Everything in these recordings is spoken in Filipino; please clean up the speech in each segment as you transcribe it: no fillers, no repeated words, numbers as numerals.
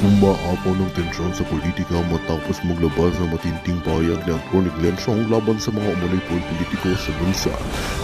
Umaapaw ng tensyon sa politika matapos maglabas ng matinding pahayag ni Atty. Glenn Chong laban sa mga umunoy politiko sa bansa.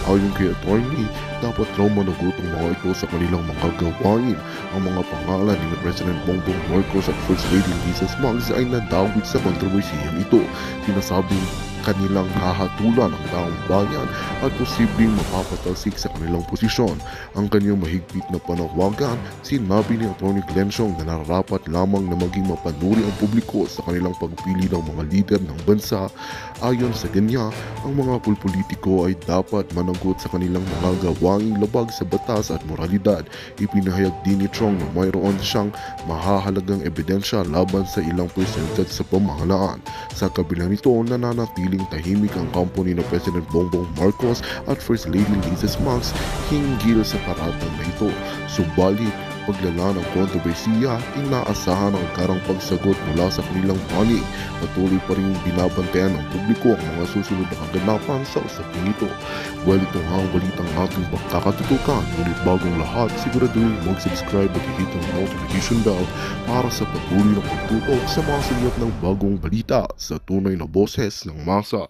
Ayon kay Atty., dapat raw managot ang mga ito sa kanilang mga gawain. Ang mga pangalan ni President Bongbong Marcos at First Lady Liza Smugs ay nadawit sa kontrobersiyang ito. Sinasabing kanilang hahatulan ang taong bayan at posibleng mapapatalsik sa kanilang posisyon. Ang kanyang mahigpit na panawagan, sinabi ni Atty. Glenn Chong na nararapat lamang na maging mapanuri ang publiko sa kanilang pagpili ng mga lider ng bansa. Ayon sa kanya, ang mga politiko ay dapat managot sa kanilang mga gawaing labag sa batas at moralidad. Ipinahayag din ni Chong na mayroon siyang mahahalagang ebidensya laban sa ilang persentage sa pamahalaan. Sa kabila nito, nananatiling tahimik ang kampo ni President Bongbong Marcos at First Lady Liza Smugs hinggil sa paratang na ito. Subalit, paglala ng kontrobersiya, inaasahan ang karang pagsagot mula sa kanilang panig. Patuloy pa rin binabantayan ng publiko ang mga susunod na kaganapan sa usapin ito. Well, ito nga ang balitang ating pagkakatutukan. Ngunit bagong lahat, siguraduhin mag-subscribe at i-hit ang notification bell para sa patuloy na pagtutok sa mga sulat ng bagong balita sa tunay na boses ng masa.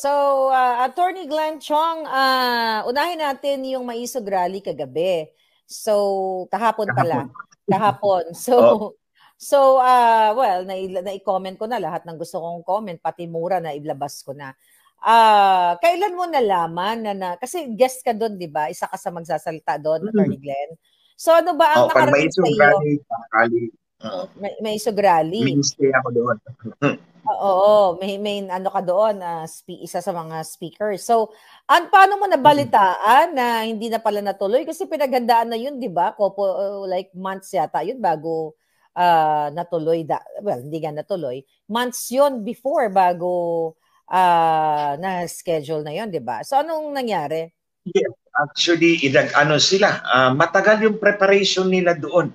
So, Attorney Glenn Chong, unahin natin yung Maisog Rally kagabi. So, kahapon pala. Kahapon. Well, na-comment ko na lahat ng gusto kong comment, pati mura na ilabas ko na. Kailan mo nalaman kasi guest ka doon, di ba? Isa ka sa magsasalita doon, Attorney Glenn. So, ano ba ang nakarating sa iyo? Maisog Rally. Wednesday ako doon. Oo, may ano ka doon, isa sa mga speakers. So, paano mo nabalitaan na hindi na pala natuloy? Kasi pinaghandaan na yun, di ba? Like months yata yun bago natuloy. Well, hindi nga natuloy. Months yun before bago na-schedule na yun, di ba? So, anong nangyari? Yeah, actually, sila. Matagal yung preparation nila doon.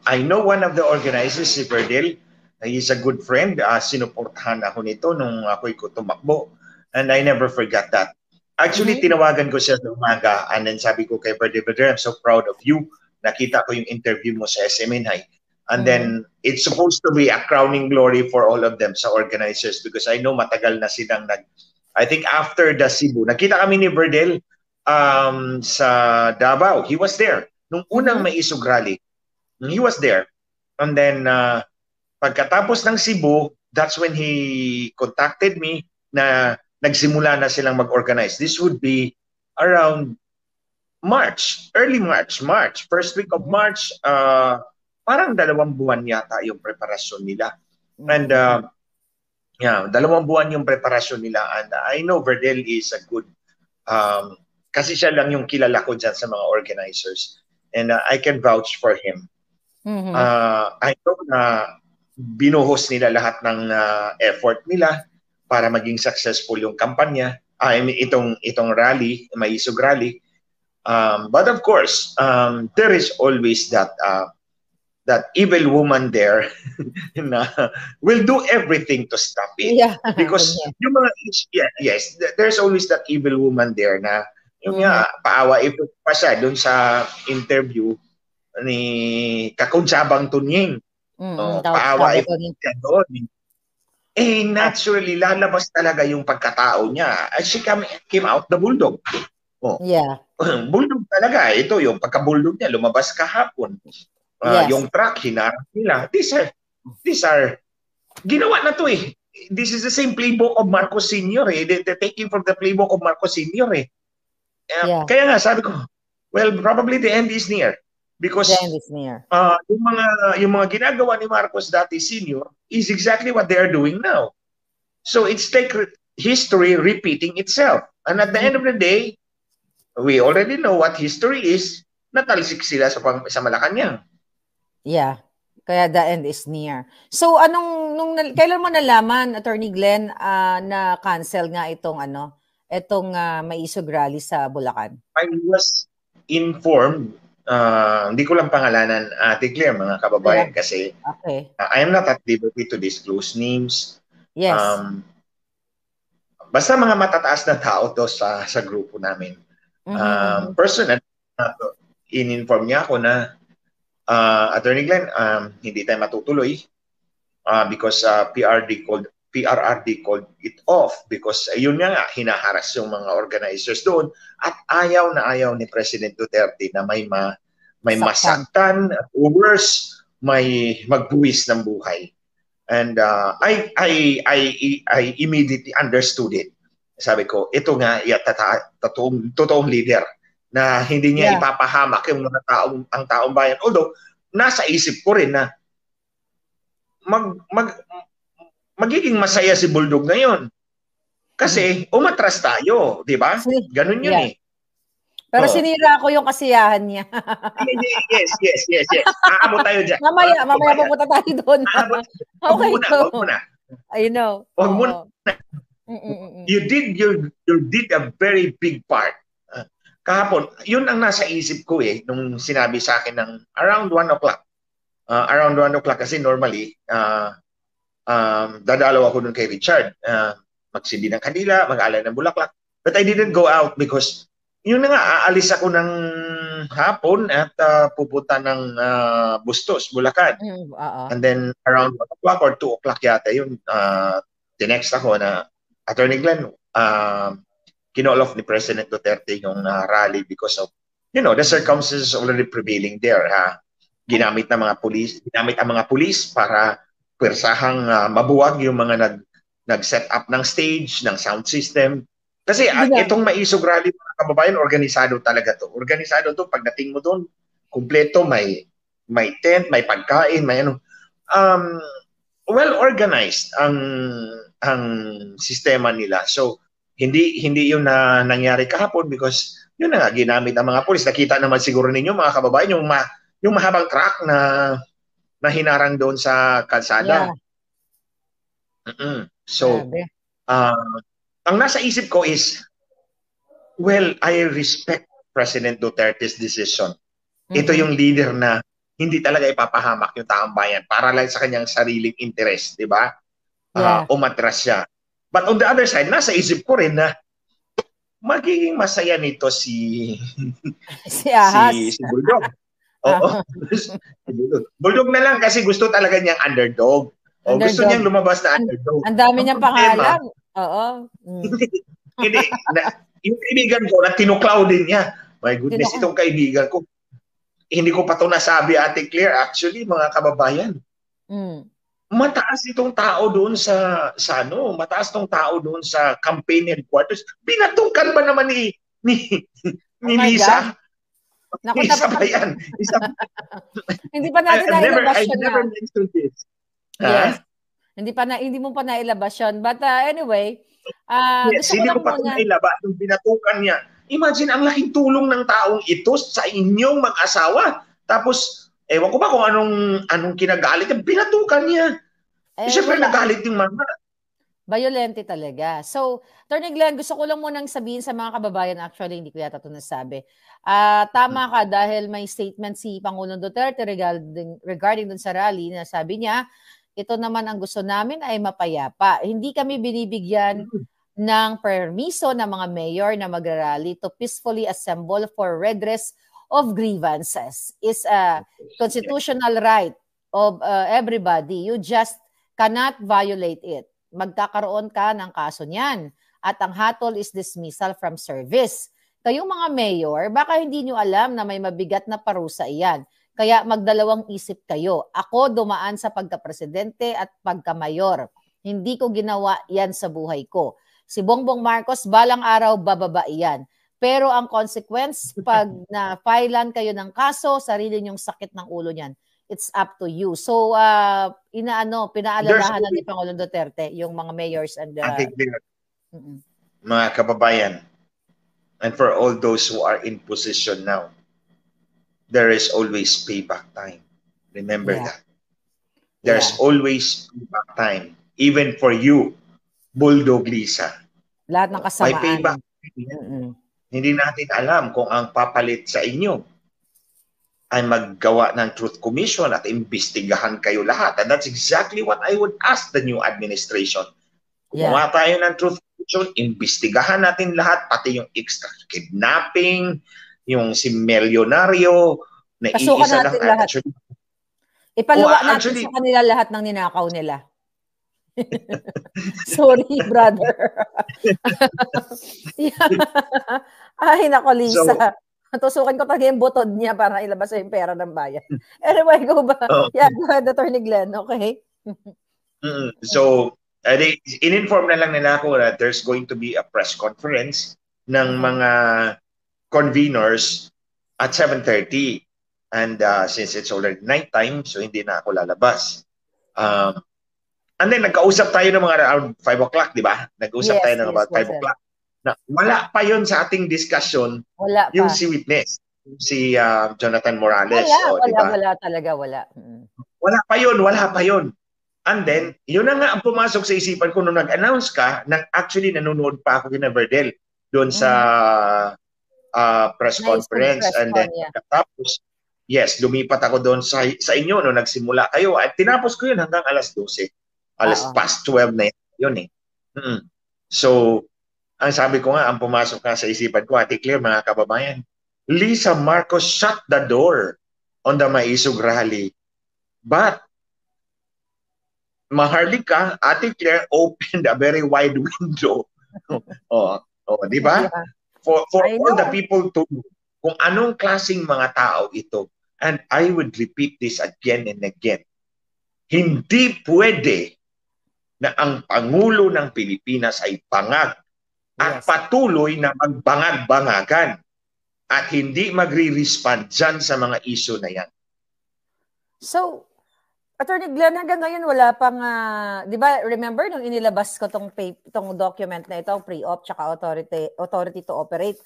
I know one of the organizers, si Verdel. He's a good friend. Sinuportahan ako nito nung ako'y tumakbo. And I never forgot that. Actually, tinawagan ko siya sa umaga. And then sabi ko kay Brother, I'm so proud of you. Nakita ko yung interview mo sa SMNI. And then, it's supposed to be a crowning glory for all of them sa organizers because I know matagal na silang I think after the Cebu, nakita kami ni Verdel sa Davao. He was there. Nung unang Maisog Rally, he was there. And then, pagkatapos ng Cebu, that's when he contacted me na nagsimula na silang mag-organize. This would be around March, early March, first week of March, parang 2 buwan yata yung preparasyon nila. And yeah, 2 buwan yung preparasyon nila. And I know Verdel is a good, kasi siya lang yung kilala ko dyan sa mga organizers. And I can vouch for him. I know na binuhos nila lahat ng effort nila para maging successful yung kampanya. I mean, itong rally, Maisog Rally. But of course, there is always that evil woman there na will do everything to stop it. Yeah. Because yung mga, yes, there's always that evil woman there na yung paawa effort pa siya dun sa interview ni Kakunsabang Tunying. Paawa effort siya doon. Naturally, lalabas talaga yung pagkatao niya. She came out the bulldog. Yeah. Bulldog talaga. Ito, yung pagka-bulldog niya, lumabas kahapon. Yung truck, hinarap nila. These are, ginawa na to eh. This is the same playbook of Marcos Sr. eh. They're taking from the playbook of Marcos Sr. eh. Kaya nga, sabi ko, well, probably the end is near. Because yung mga ginagawa ni Marcos dati Sr. is exactly what they are doing now. So it's like history repeating itself. And at the end of the day, we already know what history is. Natalsik sila sa Malacanang. Yeah. Kaya the end is near. So kailan mo nalaman, Attorney Glenn, na cancel nga itong Maisog Rally sa Bulacan? I was informed Hindi ko lang pangalanan, Ate Claire, mga kababayan, kasi Okay. I am not at liberty to disclose names. Yes. Basta mga matataas na tao to sa grupo namin. Personally, in-inform niya ako na Attorney Glenn, hindi tayo matutuloy because PRRD called it off because yun nga hinaharas yung mga organizers doon at ayaw na ayaw ni President Duterte na may masaktan, or worse, may magbuwis ng buhay. And I immediately understood it. Sabi ko, ito nga totoong leader na hindi niya ipapahamak yung mga ang taong bayan. Although, nasa isip ko rin na magiging masaya si Bulldog ngayon. Kasi umatras tayo, di ba? Ganun yun eh. Pero sinira ko yung kasiyahan niya. Yes. Aabot tayo dyan. Mamaya pupunta tayo doon. Huwag muna. I know. Huwag muna. You did a very big part. Kahapon, yun ang nasa isip ko nung sinabi sa akin ng around 1 o'clock. Around 1 o'clock kasi normally, dadalaw ako dun kay Richard. Magsindi ng kandila, mag-alay ng bulaklak. But I didn't go out because yun na nga, aalis ako ng hapon at pupunta ng Bustos, Bulacan. And then around 1 o'clock or 2 o'clock yata yun, tinext ako na, Attorney Glenn, kinall off ni President Duterte yung rally because of, the circumstances already prevailing there. Ginamit ang mga pulis para pwersahang mabuwag yung mga nag-set up ng stage, ng sound system. Kasi itong Maisog Rally, mga kababayan, organisado talaga to. Organisado to, pagdating mo doon, kumpleto, may tent, may pagkain, may ano. Well organized ang sistema nila. So, hindi yun na nangyari kahapon because yun na nga, ginamit ang mga pulis. Nakita naman siguro ninyo, mga kababayan, yung mahabang truck na hinarang doon sa kalsada. So, ang nasa isip ko is, well, I respect President Duterte's decision. Ito yung leader na hindi talaga ipapahamak yung taong bayan para lang sa kanyang sariling interest, di ba? Umatras siya. But on the other side, nasa isip ko rin na magiging masaya nito si Bulldog. Oo. Bulldog na lang kasi gusto talaga niyang underdog. Gusto niyang lumabas na underdog. Ang dami niyang pangalan. Oo. Hindi. Yung kaibigan ko, na tinuklaw din niya. My goodness, itong kaibigan ko. Hindi ko pa ito nasabi, Ate Claire. Actually, mga kababayan, mataas itong tao doon mataas itong tao doon sa campaign headquarters. Binatukan ba naman ni Lisa? Isa pa yan. Hindi pa natin nailabas yun. I've never mentioned this. Yes. Hindi mo pa nailabas yun. But anyway, yes, hindi ko pa nailabas yung binatukan niya. Imagine, ang laking tulong ng taong ito sa inyong mag-asawa. Tapos, ewan ko ba kung anong kinagalit. Binatukan niya. Siyempre, nagalit yung mama. Violente talaga. So, Attorney Glenn, gusto ko lang munang sabihin sa mga kababayan, actually, hindi ko yata ito nasabi. Tama ka dahil may statement si Pangulong Duterte regarding dun sa rally na sabi niya, ito naman ang gusto namin ay mapayapa. Hindi kami binibigyan ng permiso ng mga mayor na magrarally to peacefully assemble for redress of grievances. It's a constitutional right of everybody. You just cannot violate it. Magkakaroon ka ng kaso niyan. At ang hatol is dismissal from service. Kayong mga mayor, baka hindi nyo alam na may mabigat na parusa iyan. Kaya magdalawang isip kayo. Ako dumaan sa pagka-presidente at pagka-mayor. Hindi ko ginawa yan sa buhay ko. Si Bongbong Marcos, balang araw bababa iyan. Pero ang consequence, pag na-filean kayo ng kaso, sarili nyong sakit ng ulo niyan. It's up to you. So, pinaalalahan na ni Pangulong Duterte yung mga mayors and mga kababayan, and for all those who are in position now, there is always payback time. Remember that. There's always payback time. Even for you, Bulldog Lisa. Lahat ng kasamaan. May payback. Hindi natin alam kung ang papalit sa inyo ay maggawa ng Truth Commission at imbestigahan kayo lahat. And that's exactly what I would ask the new administration. Gumawa tayo ng Truth Commission, imbestigahan natin lahat, pati yung extra kidnapping, yung si Milyonaryo, na Pasukan iisa lang. natin lahat. Actually, Ipaluwa natin sa kanila lahat ng ninakaw nila. Sorry, brother. Ay, nako, Lisa. Tusukin ko talaga yung butod niya para ilabas yung pera ng bayan. Anyway, go ba? Yeah, go ahead, Attorney Glenn. Okay. So, in-inform na lang nila ako that there's going to be a press conference ng mga conveners at 7:30. And since it's already nighttime, so hindi na ako lalabas. And then, nagkausap tayo ng mga around 5 o'clock, di ba? Nag-usap tayo ng about 5 o'clock. Na, wala pa yon sa ating discussion, yung si witness, si Jonathan Morales. Wala talaga, wala. Wala pa yon. And then, yun na nga ang pumasok sa isipan ko nung nag-announce ka, actually nanonood pa ako kina Verdel doon sa press conference. And then, tapos, yes, lumipat ako doon sa inyo nung nagsimula kayo. At tinapos ko yun hanggang alas 12. Alas past 12 na yun eh. So, ang sabi ko nga, ang pumasok nga sa isipan ko, Ate Claire, mga kababayan, Lisa Marcos shut the door on the Maisog rally. But, Maharlika, Ate Claire opened a very wide window. Di ba? For all the people to kung anong klaseng mga tao ito. And I would repeat this again and again. Hindi pwede na ang Pangulo ng Pilipinas ay bangag at patuloy na magbangag-bangagan at hindi magre-respond dyan sa mga issue na yan. So, Attorney Glenn, hanggang ngayon wala pang, di ba, remember nung inilabas ko tong document na ito, pre-op tsaka authority to operate,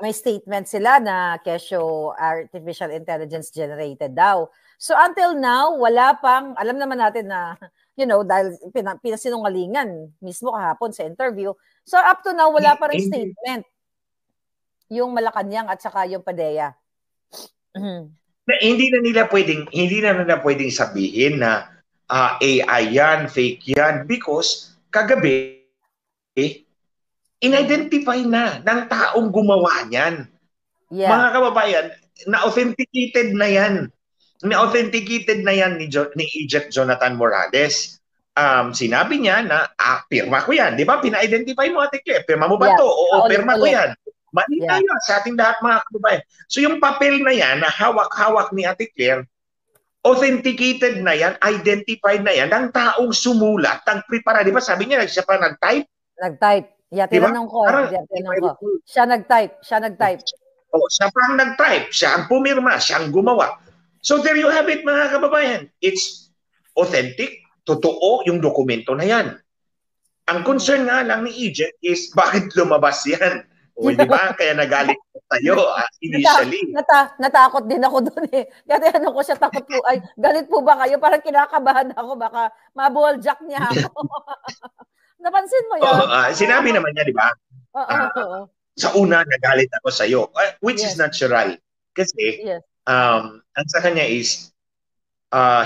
may statement sila na Kesyo artificial intelligence generated daw. So until now, wala pang, alam naman natin na, dahil pinasinungalingan mismo kahapon sa interview. So up to now, wala pa rin statement. Yung Malacanang at saka yung PADEA. Hindi na nila pwedeng sabihin na AI yan, fake yan, because kagabi, in-identify na ng taong gumawa niyan. Yeah. Mga kababayan, na-authenticated na yan. Na-authenticated na yan ni Egypt Jonathan Morales. Sinabi niya na, pirma ko yan. Di ba? Pina-identify mo, Ate Claire. Pirma mo ba to? Oo, pirma ko yan. Malita yun sa ating lahat, mga kababayan. So yung papel na yan, na hawak-hawak ni Ate Claire, authenticated na yan, identified na yan, ng taong sumulat, nagprepara. Di ba? Sabi niya, siya pa nag-type? Nag-type. Tinanong ko. Siya nag-type. Siya pa ang nag-type. Siya ang pumirma. Siya ang gumawa. So there you have it, mga kababayan. It's authentic. Totoo yung dokumento na yan. Ang concern nga lang ni Egypt is bakit lumabas yan? O, di ba? Kaya nagalit tayo initially. Natakot din ako doon eh. Kaya ko siya, takot po. Ay, galit po ba kayo? Parang kinakabahan ako. Baka mabull-jack niya ako. Napansin mo yun? Sinabi naman niya, di ba? Sa una, nagalit ako sa iyo, which is natural. Kasi, ang sa kanya is,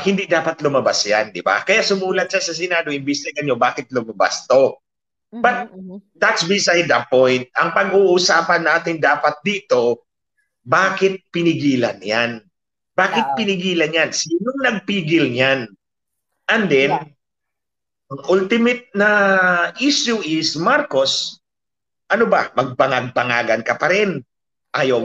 hindi dapat lumabas yan, di ba? Kaya sumulat siya sa Senado, imbestigan nyo, bakit lumabas to? But that's beside the point. Ang pag-uusapan natin dapat dito, bakit pinigilan yan? Bakit pinigilan yan? Sinong nagpigil yan? And then, ang ultimate na issue is, Marcos, ano ba? Magbangag-bangagan ka pa rin. Ayaw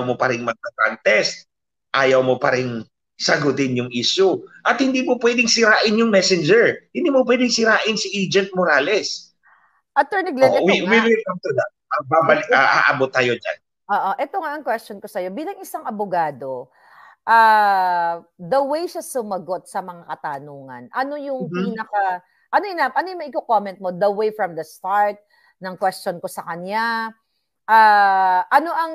mo pa rin mag-contest. Ayaw mo pa rin sagutin yung issue. At hindi mo pwedeng sirain yung messenger. Hindi mo pwedeng sirain si Agent Morales. Attorney Glenn, we will come to that. Aabot tayo dyan. Ito nga ang question ko sa'yo. Bilang isang abogado, the way siya sumagot sa mga katanungan, ano yung ano yung maiko-comment mo? The way from the start ng question ko sa kanya, ano ang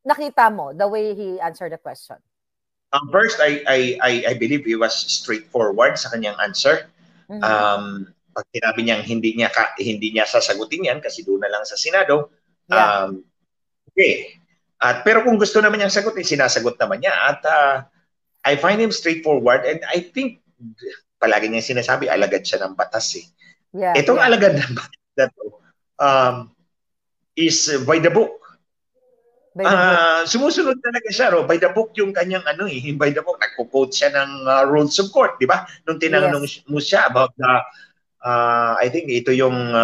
nakita mo, the way he answered the question? First, I believe he was straightforward sa kanyang answer. Pag sinabi niyang hindi niya sasagutin yan kasi doon na lang sa Senado, okay. At pero kung gusto naman niyang sagutin, sinasagot naman niya. At I find him straightforward, and I think palagi niya sinasabi, alagad siya ng batas eh. Yeah, Itong yeah. alagad ng batas na to, is by the book. By the book. Sumusunod talaga siya, by the book yung kanyang by the book, nagko-quote siya ng rules of court, di ba? Nung tinanong mo siya about the, I think ito yung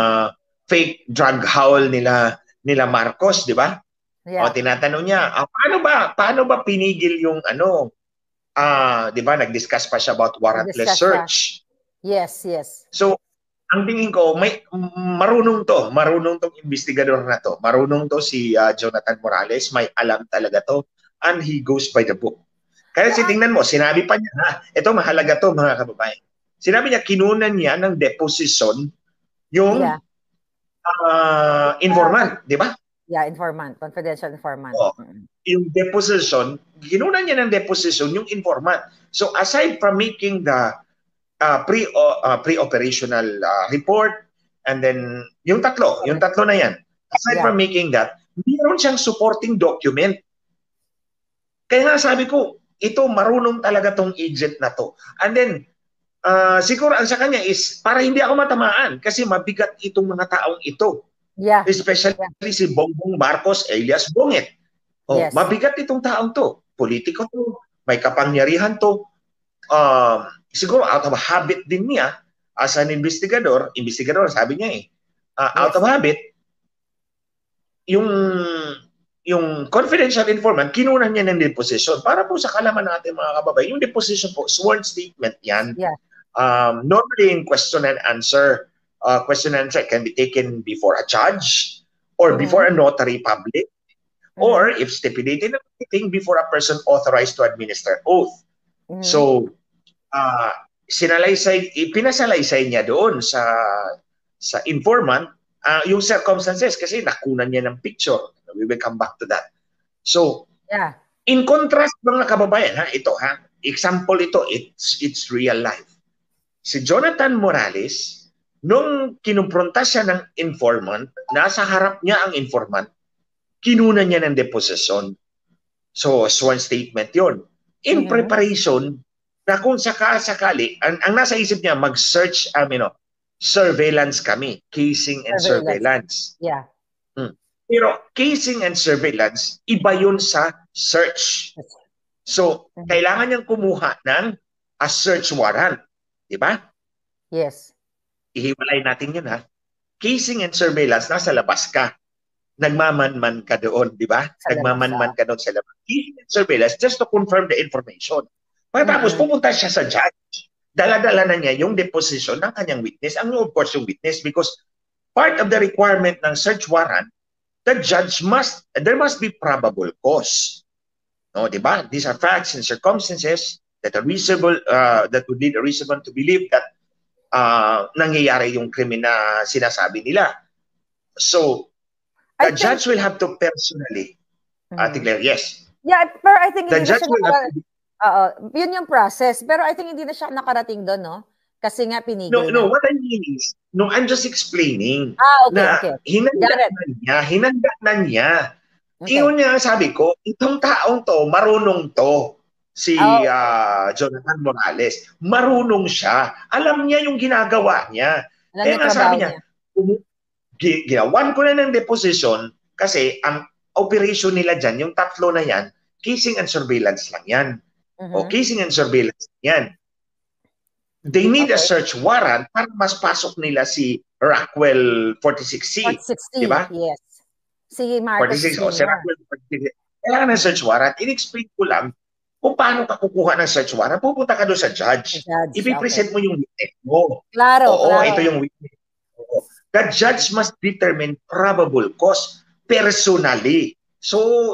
fake drug howl nila Marcos, di ba? Yeah. O tinatanong niya, paano ba pinigil yung di ba, nag-discuss pa siya about warrantless search. Yes. So, ang tingin ko, marunong tong investigador na to. Marunong to si Jonathan Morales, may alam talaga to, and he goes by the book. Kaya tingnan mo, sinabi pa niya, ito mahalaga to mga kababayan. Sinabi niya, kinunan niya ng deposition yung informant, di ba? Yeah, informant, confidential informant. Yung deposition, kinunan niya ng deposition yung informant. So aside from making the pre-operational report, and then yung tatlo na yan. Aside from making that, mayroon siyang supporting document. Kaya nga sabi ko, ito marunong talaga tong agent na to. And then, siguro ang sa kanya is, para hindi ako matamaan, kasi mabigat itong mga taong ito. Yeah. Especially si Bongbong Marcos alias Bongit. Mabigat itong taong to. Politiko to, may kapangyarihan to. Siguro out of habit din niya as an investigador, sabi niya out of habit, yung confidential informant, kinunan niya ng deposition. Para po sa kalaman natin mga kababayan, yung deposition po, sworn statement yan. Yeah. Normally in question and answer can be taken before a judge or before a notary public or if stipulated in writing before a person authorized to administer oath. So, pinasalaysay niya doon sa informant yung circumstances kasi nakunan niya ng picture. We will come back to that. So, in contrast mga kababayan, example ito, it's real life. Si Jonathan Morales, nung kinumpronta siya ng informant, nasa harap niya ang informant, kinunan niya ng deposition. So, sworn statement yon. In preparation, na kung sakali, ang nasa isip niya, mag-search, surveillance kami. Casing and surveillance. Yeah. Pero casing and surveillance, iba yun sa search. So, kailangan niyang kumuha ng a search warrant. Diba? Yes. Ihiwalay natin yun Casing and surveillance, nasa labas ka. Nagmamanman ka doon, diba? Nagmamanman ka doon sa labas. Casing and surveillance, just to confirm the information. Pagkatapos, pupunta siya sa judge. Dala-dala na niya yung deposition ng kanyang witness. Of course, yung witness, because part of the requirement ng search warrant, the judge there must be probable cause. No, diba? These are facts and circumstances that are reasonable, that would lead a reasonable to believe that nangyayari yung krimen na sinasabi nila. So, the judge will have to personally declare yes. Yeah, pero I think the judge will have to yun yung process. Pero I think hindi na siya nakarating doon, no? Kasi nga pinigil. No, what I mean is, I'm just explaining okay. Hinanda na niya. Iyon niya sabi ko, itong taong to, marunong to. Si Jonathan Morales. Marunong siya. Alam niya yung ginagawa niya. Kaya nga sabi niya, ginawan ko na ng deposition kasi ang operation nila dyan, yung tatlo na yan, casing and surveillance lang yan. O casing and surveillance yan. They need a search warrant para mas pasok nila si Rockwell 46C. 46C, diba? Yes. Si Marcos. 46, si Rockwell 46C. Kailangan ng search warrant. In-explain ko lang kung paano ka kukuha ng search warrant. Pupunta ka doon sa judge. Ipipresent mo yung witness mo. Claro. Ito yung witness. The judge must determine probable cause personally. So,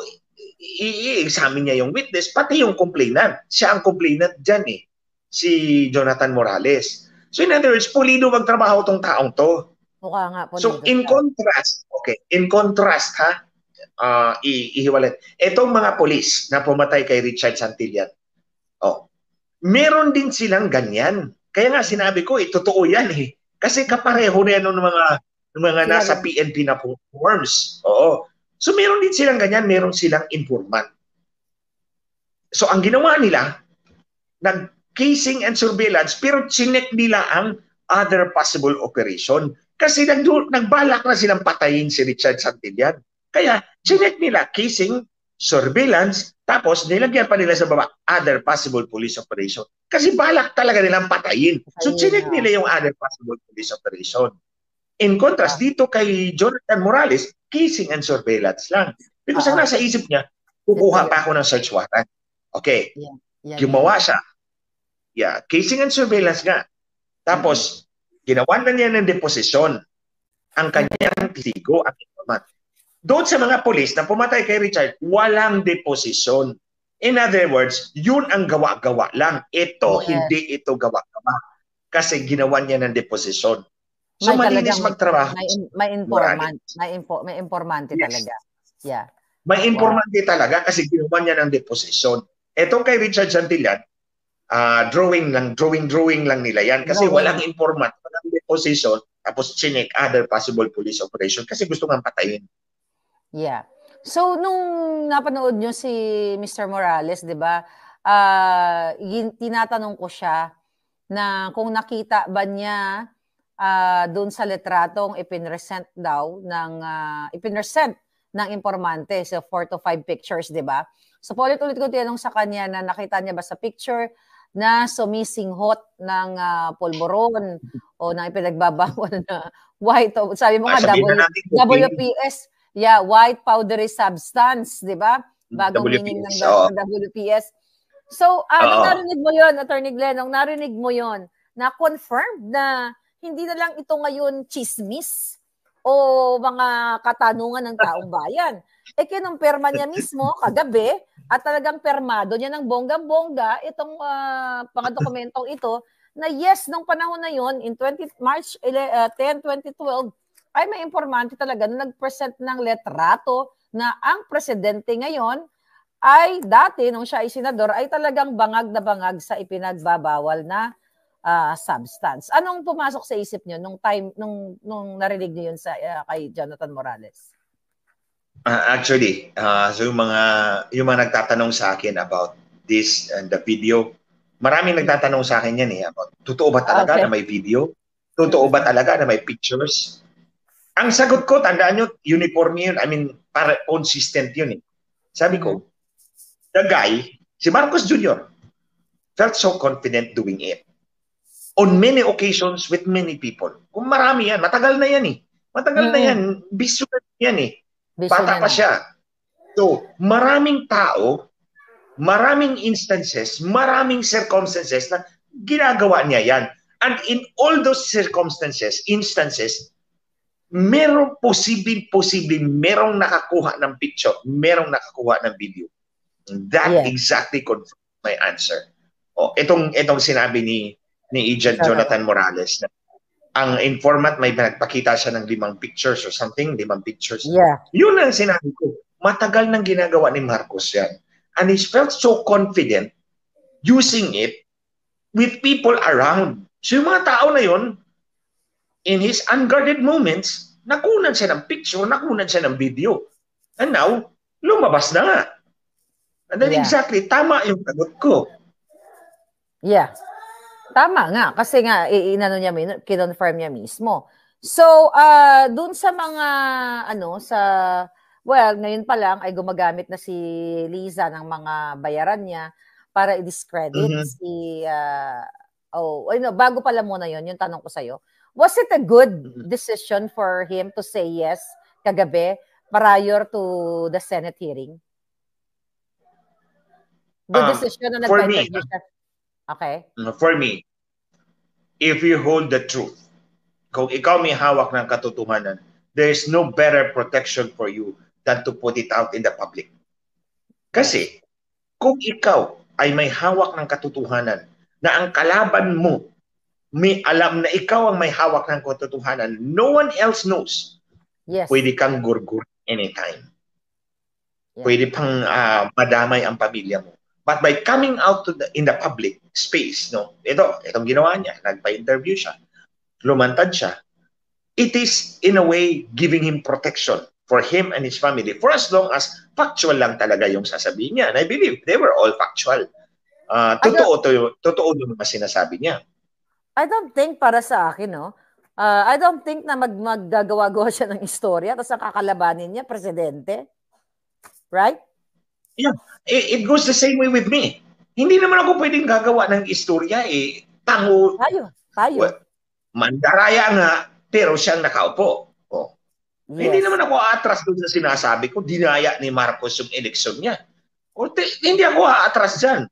i-examine niya yung witness, pati yung complainant. Siya ang complainant dyan si Jonathan Morales. So in other words, pulido magtrabaho tong taong to. Mukha nga, pulido. So in contrast, ihiwalay. Etong mga polis na pumatay kay Richard Santillan, meron din silang ganyan. Kaya nga sinabi ko, totoo yan Kasi kapareho na yan ng mga nasa PNP na forms. So meron din silang ganyan, meron silang informant. So ang ginawa nila, nag-casing and surveillance, pero chinek nila ang other possible operation. Kasi nagbalak na silang patayin si Richard Santillan. Kaya chinek nila, casing, surveillance, tapos nilagyan pa nila sa baba, other possible police operation. Kasi balak talaga nilang patayin. So chinek nila yung other possible police operation. In contrast, dito kay Jonathan Morales, casing and surveillance lang. Because ang nasa isip niya, kukuha pa ako ng search warrant. Okay. Gumawa siya. Yeah, casing and surveillance nga. Tapos, ginawan na niya ng deposisyon ang kanyang testigo at informant. Doon sa mga polis na pumatay kay Richard, walang deposisyon. In other words, yun ang gawa-gawa lang. Ito, hindi ito gawa-gawa. Kasi ginawa niya ng deposisyon. So, malinis magtrabaho. May informant. May informante talaga. Yeah. May informante talaga kasi ginawa niya ng deposisyon. Etong kay Richard Santillan, drawing lang nila yan. Kasi walang informant, walang deposisyon, tapos chinek other possible police operation kasi gusto nga patayin. Yeah. So, nung napanood nyo si Mr. Morales, di ba, tinatanong ko siya na kung nakita ba niya doon sa letratong ipinresent ng informante. So, 4 to 5 pictures, di ba? So, ulit-ulit ko tinanong sa kanya na nakita niya ba sa picture na sumisinghot ng polvoron o ng ipinagbabawal na white. Sabi mo nga, WPS. Yeah, white powdery substance, di ba? Bagong meaning ng WPS. So, narinig mo yon, Attorney Glenn, narinig mo yon na confirmed na hindi na lang ito ngayon chismis o mga katanungan ng taong bayan. Kinumpirma niya mismo kagabi at talagang permado niya ng bonggang-bongga itong mga dokumentong ito na yes, nung panahon na yon, in March 10, 2012, ay may informante talaga na nag-present ng letrato na ang presidente ngayon ay dati, nung siya ay senador, ay talagang bangag na bangag sa ipinagbabawal na substance. Anong pumasok sa isip niyo nung nung narinig niyo yun kay Jonathan Morales? Actually, so yung mga nagtatanong sa akin about this and the video, maraming nagtatanong sa akin yan about totoo ba talaga na may video? Totoo ba talaga na may pictures? Ang sagot ko, tandaan nyo, uniform yun. I mean, para consistent yun. Sabi ko, the guy, si Marcos Jr., felt so confident doing it. On many occasions with many people. Kung marami yan, matagal na yan Matagal na yan. Bisyo na yan Bata pa siya. So, maraming tao, maraming instances, maraming circumstances na ginagawa niya yan. And in all those instances, merong posibleng merong nakakuha ng picture, merong nakakuha ng video. That exactly confirms my answer. Itong sinabi ni Agent Jonathan Morales na ang informant may nagpakita siya ng 5 pictures or something, 5 pictures. Yeah. Yun ang sinabi ko. Matagal nang ginagawa ni Marcos yan. And he felt so confident using it with people around. So yung mga tao na yun, in his unguarded moments, nakunan siya ng picture, nakunan siya ng video. And now, lumabas na nga. And then exactly, tama yung sagot ko. Yeah. Tama nga. Kasi nga, kinonfirm niya mismo. So, dun sa mga, ngayon pa lang ay gumagamit na si Liza ng mga bayaran niya para i-discredit bago pala muna yun, yung tanong ko sa'yo. Was it a good decision for him to say yes kagabi prior to the Senate hearing? Good decision na nag-interview siya. Okay. For me, if you hold the truth, kung ikaw may hawak ng katotohanan, there is no better protection for you than to put it out in the public. Kasi, kung ikaw ay may hawak ng katotohanan na ang kalaban mo may alam na ikaw ang may hawak ng katotohanan, no one else knows. Yes. Pwede kang gurgur anytime. Yeah. Pwede pang madamay ang pamilya mo. But by coming out in the public space, itong ginawa niya, nagpa-interview siya, lumantad siya, it is in a way giving him protection for him and his family for as long as factual lang talaga yung sasabihin niya. And I believe they were all factual. Totoo yung mga sinasabi niya. I don't think para sa akin, no? I don't think na maggagawa-gawa siya ng istorya tapos ang kakalabanin niya, presidente. Right? Yeah. It goes the same way with me. Hindi naman ako pwedeng gagawa ng istorya eh. Tayo. Well, mandaraya nga, pero siyang nakaupo. Oh. Yes. Hindi naman ako aatras doon sa sinasabi ko, dinaya ni Marcos yung eleksyon niya. Hindi ako aatras dyan.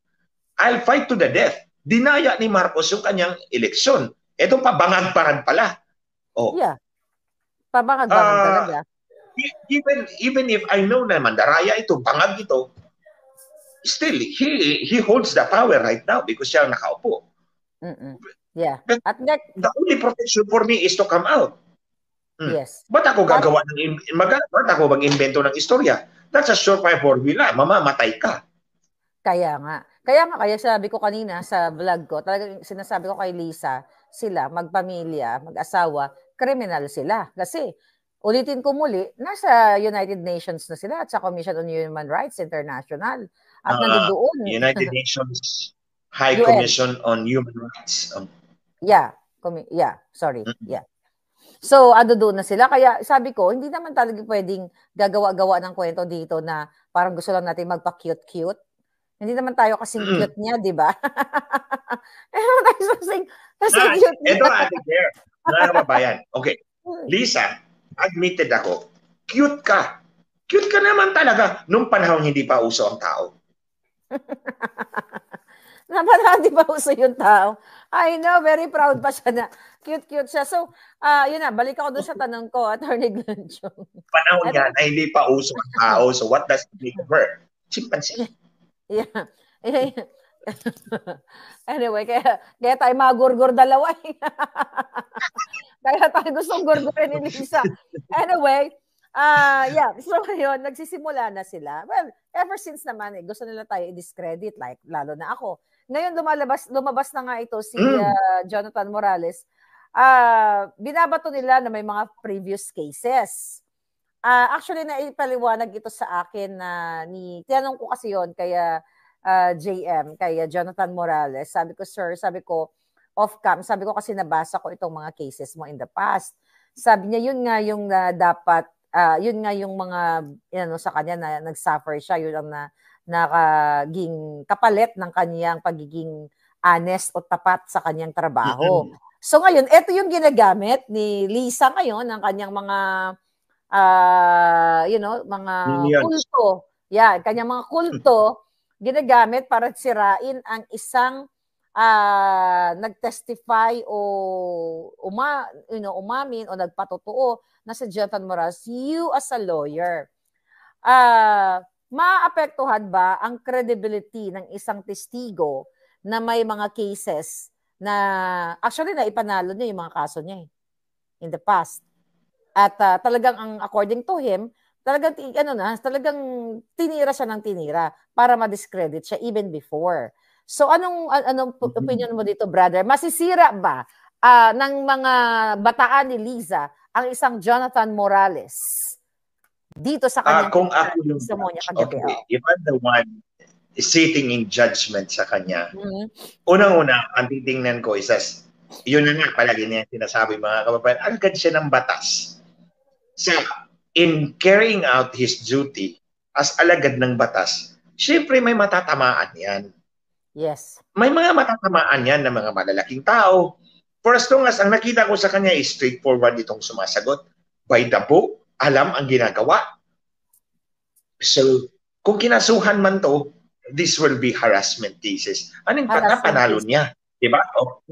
I'll fight to the death. Dinaya ni Marcos yung kanyang eleksyon. Ito pabangag-parang pala. Oh. Yeah. Pabangag-parang talaga. Even if I know na mandaraya ito, bangag ito, still, he holds the power right now because siya nakaupo. Yeah. But the only protection for me is to come out. Yes. Ba't ako gagawa ba't ako mag-invento ng istorya? That's a surefire formula. Mamamatay ka. Kaya sabi ko kanina sa vlog ko, talagang sinasabi ko kay Lisa, sila, magpamilya, mag-asawa, kriminal sila. Kasi, ulitin ko muli, nasa United Nations na sila at sa Commission on Human Rights International. At nandoon. United Nations High Commission on Human Rights. Yeah. Sorry. Yeah. So, doon na sila. Kaya sabi ko, hindi naman talaga pwedeng gagawa-gawa ng kwento dito na parang gusto lang natin magpa-cute-cute. Hindi naman tayo kasing cute niya, di ba? Kasing cute niya. Ito, Ate Claire. Mga kababayan. Okay. Lisa, admitted ako, cute ka. Cute ka naman talaga nung panahon hindi pa uso ang tao. Naman hindi pa uso yung tao. I know, very proud pa siya na cute siya. So, yun na, balik ako doon sa tanong ko, Attorney Glanchong. Panahon yan ay hindi pa uso ang tao. So what does it make of her? Chimpanzee. Yeah. Anyway, kaya tayo magurgur dalawa. Kaya tayo gustong gurgurin ni Lisa. Anyway, yeah. So ngayon, nagsisimula na sila. Well, ever since naman, gusto nila tayo i-discredit, like, lalo na ako. Ngayon, lumabas na nga ito si Jonathan Morales. Binabato nila na may mga previous cases. Actually, naipaliwanag ito sa akin na tinanong ko kasi yon kaya JM, kaya Jonathan Morales. Sabi ko, off-cam, sabi ko kasi nabasa ko itong mga cases mo in the past. Sabi niya, yun nga yung dapat, yun nga yung mga, sa kanya na nag-suffer siya, yun ang naging kapalit ng kanyang pagiging honest o tapat sa kanyang trabaho. So ngayon, ito yung ginagamit ni Lisa ngayon ng kanyang mga mga kulto. Yeah, kanyang mga kulto ginagamit para sirain ang isang nag-testify o umamin o nagpatotoo na si Jonathan Morales. You as a lawyer, maapektuhan ba ang credibility ng isang testigo na may mga cases na actually na ipanalo niya yung mga kaso niya in the past? At talagang according to him, talagang tinira siya ng tinira para ma-discredit siya even before. So anong opinion mo dito, brother? Masisira ba ng mga bataan ni Liza ang isang Jonathan Morales dito sa kanya? Kung ako yung if I'm the one sitting in judgment sa kanya, unang-una, ang titingnan ko is yun na nga palagi niya sinasabi mga kababayan, agad siya ng batas. So, in carrying out his duty as alagad ng batas, syempre may matatamaan yan. Yes. May mga matatamaan yan ng mga malalaking tao. For as long as ang nakita ko sa kanya is straightforward itong sumasagot. By the book, alam ang ginagawa. So, kung kinasuhan man to, this will be harassment cases. And in fact, napanalo niya. Diba?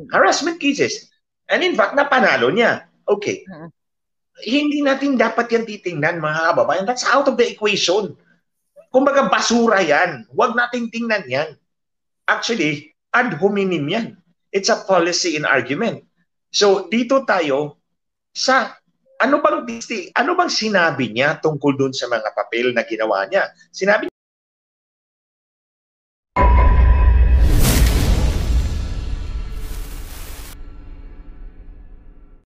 Harassment cases. And in fact, napanalo niya. Okay. Hindi natin dapat yan titingnan, mga kababayan. That's out of the equation. Kumbaga, basura yan. Huwag nating tingnan yan. Actually, ad hominem yan. It's a policy in argument. So, dito tayo sa ano bang sinabi niya tungkol dun sa mga papel na ginawa niya? Sinabi